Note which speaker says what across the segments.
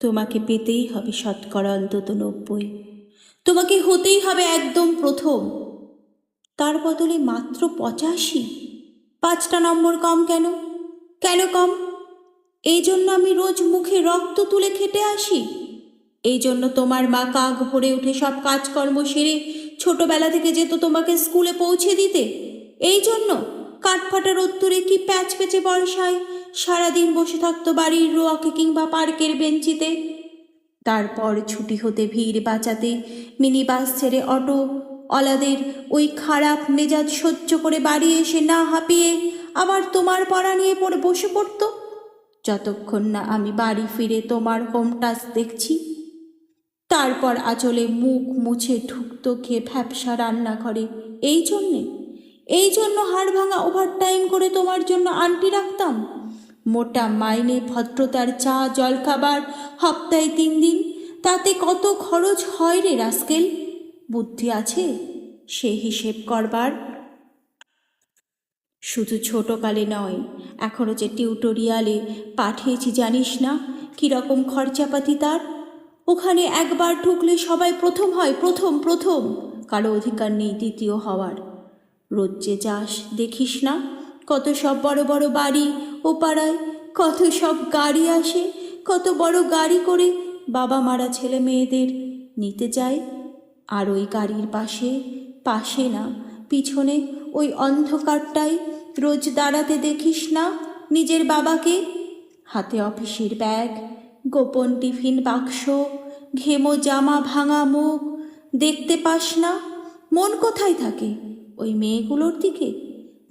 Speaker 1: তোমাকে পেতেই হবে শতকরা অন্তত 90। তোমাকে হতেই হবে একদম প্রথম। তার বদলে মাত্র 85। 5টা নম্বর কম কেন? কেন কম? এই জন্য আমি রোজ মুখে রক্ত তুলে খেটে আসি? এই জন্য তোমার মা কাক ভরে উঠে সব কাজকর্ম সেরে ছোটবেলা থেকে যেত তোমাকে স্কুলে পৌঁছে দিতে? এই জন্য কাঠফাটা রোদ্দুরে কি প্যাচ পেঁচে বর্ষায় সারাদিন বসে থাকতো বাড়ির রোয়াকে কিংবা পার্কের বেঞ্চিতে? তারপর ছুটি হতে ভিড় বাঁচাতে মিনি বাস ছেড়ে অটো অলাদের ওই খারাপ মেজাজ সহ্য করে বাড়ি এসে না হাঁপিয়ে আবার তোমার পড়া নিয়ে পড়ে বসে পড়তো, যতক্ষণ না আমি বাড়ি ফিরে তোমার হোম টাচ দেখছি। তারপর আঁচলে মুখ মুছে ঢুকতো খেয়ে ভ্যাপসা রান্নাঘরে। এই জন্য হাড় ভাঙা ওভারটাইম করে তোমার জন্য আন্টি রাখতাম। মোটা মাইনে, ভদ্রতার চা জলখাবার, সপ্তাহে 3 দিন। তাতে কত খরচ হয় রে রাস্কেল? বুদ্ধি আছে সে হিসেব করবার? শুধু ছোটকালে নয়, এখনও যে টিউটোরিয়ালে পাঠিয়েছি জানিস না কীরকম খরচাপাতি তার? ওখানে একবার ঢুকলে সবাই প্রথম হয়, প্রথম প্রথম। কারো অধিকার নেই দ্বিতীয় হওয়ার। রোজ যে যাস দেখিস না কত সব বড় বড় বাড়ি ও পাড়ায়, কত সব গাড়ি আসে, কত বড় গাড়ি করে বাবা মারা ছেলে মেয়েদের নিতে যায়। আর ওই গাড়ির পাশে পাশে না পিছনে ওই অন্ধকারটাই রোজ দাঁড়াতে দেখিস না নিজের বাবাকে? হাতে অফিসের ব্যাগ, গোপন টিফিন বাক্স, ঘেমো জামা, ভাঙা মুখ দেখতে পাস না? মন কোথায় থাকে ওই মেয়েগুলোর দিকে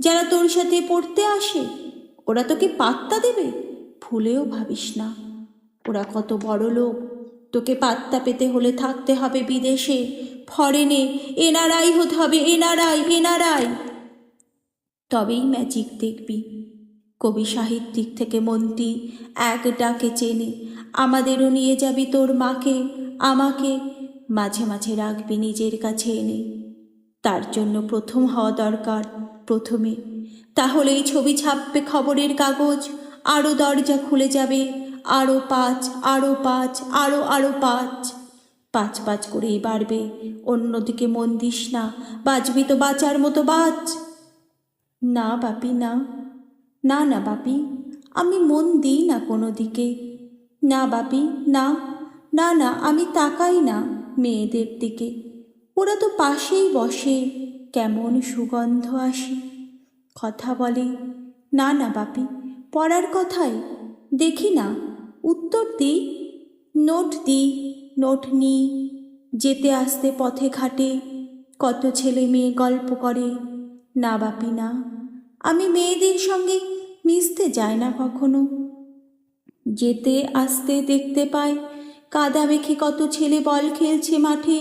Speaker 1: যারা তোর সাথে পড়তে আসে? ওরা তোকে পাত্তা দেবে? ভুলেও ভাবিস না। ওরা কত বড় লোক। তোকে পাত্তা পেতে হলে থাকতে হবে বিদেশে, ফরেনে, এনআরআই হতে হবে, এনআরআই। তবেই ম্যাজিক দেখবি। কবি সাহিত্যিক থেকে মন্ত্রী এক ডাকে চেনে। আমাদেরও নিয়ে যাবি তোর মাকে, আমাকে, মাঝে মাঝে রাখবি নিজের কাছে এনে। তার জন্য প্রথম হওয়া দরকার, প্রথমে। তাহলেই ছবি ছাপবে খবরের কাগজ, আরও দরজা খুলে যাবে, আরও 5, আরও 5, আরও 5। 5 5 করেই বাড়বে। অন্যদিকে মন দিস না, বাঁচবি তো বাঁচার মতো বাঁচ। না বাপি, না, না না বাপি, আমি মন দিই না কোনো দিকে। না বাপি, না, না না, আমি তাকাই না মেয়েদের দিকে। ওরা তো পাশেই বসে, কেমন সুগন্ধ আসে, কথা বলে। না না বাপি, পড়ার কথায় দেখি না, উত্তর দিই, নোট দিই, নোট নিই। যেতে আসতে পথে ঘাটে কত ছেলে মেয়ে গল্প করে। না বাপি, না, আমি মেয়েদের সঙ্গে মিশতে যাই না কখনো। যেতে আসতে দেখতে পাই কাদা মেখে কত ছেলে বল খেলছে মাঠে,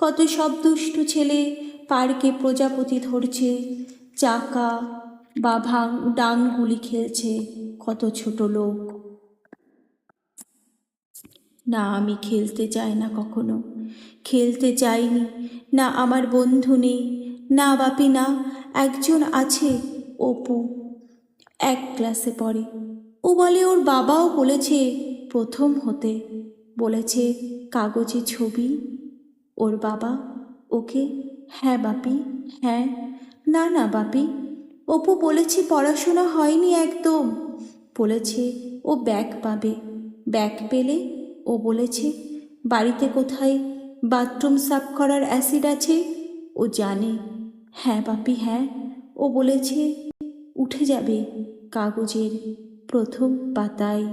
Speaker 1: কত সব দুষ্টু ছেলে পার্কে প্রজাপতি ধরছে, চাকা বা ডাংগুলি খেলছে কত ছোট লোক। না, আমি খেলতে চাই না কখনো, খেলতে চাইনি। না, আমার বন্ধু নেই। না বাপি, না, একজন আছে, অপু, 1 ক্লাসে পড়ে। ও বলে ওর বাবাও বলেছে প্রথম হতে, বলেছে কাগজে ছবি ওর বাবা ওকে। হ্যাঁ বাপি, হ্যাঁ। না না বাপি, অপু বলেছে পড়াশোনা হয়নি একদম, বলেছে ও ব্যাক পাবে। ব্যাক পেলে ও বলেছে বাড়িতে কোথায় বাথরুম সাফ করার অ্যাসিড আছে ও জানে। হ্যাঁ বাপি, হ্যাঁ। ও বলেছে উঠে যাবে কাগজের প্রথম পাতায়।